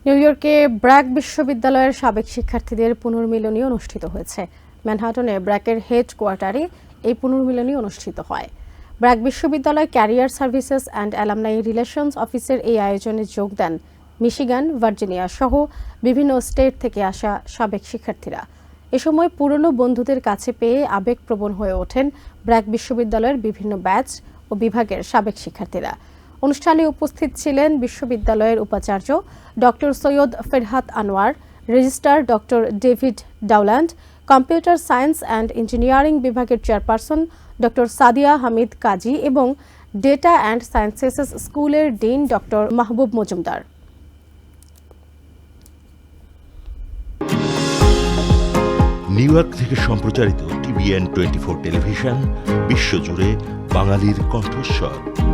New ইয়র্কে ব্র্যাক বিশ্ববিদ্যালয়ের সাবেক শিক্ষার্থীদের পুনর্মিলনী অনুষ্ঠিত হয়েছে। ম্যানহাটনে ব্র্যাকের হেড কোয়ার্টারে এই পুনর্মিলনী অনুষ্ঠিত হয়। ব্র্যাক বিশ্ববিদ্যালয় career services and alumni relations অফিসের এই আয়োজনে যোগ দেন মিশিগান, ভার্জিনিয়া সহ বিভিন্ন স্টেট থেকে আসা সাবেক শিক্ষার্থীরা। এ সময় পুরনো বন্ধুদের কাছে পেয়ে আবেগপ্রবণ হয়ে ওঠেন ব্র্যাক বিশ্ববিদ্যালয়ের বিভিন্ন ব্যাচ ও বিভাগের সাবেক শিক্ষার্থীরা। অনুষ্ঠানে উপস্থিত ছিলেন বিশ্ববিদ্যালয়ের উপাচার্য doctor Syed Ferhat Anwar, registrar doctor David Dowland, computer science and engineering বিভাগের চেয়ারপারসন ডক্টর সাদিয়া হামিদ কাজী এবং ডেটা অ্যান্ড সায়েন্সেস স্কুলের dean doctor Mahbub Majumder. New York থেকে সম্প্রচারিত TVN 24 টেলিভিশন বিশ্বজুড়ে বাঙালির কণ্ঠস্বর।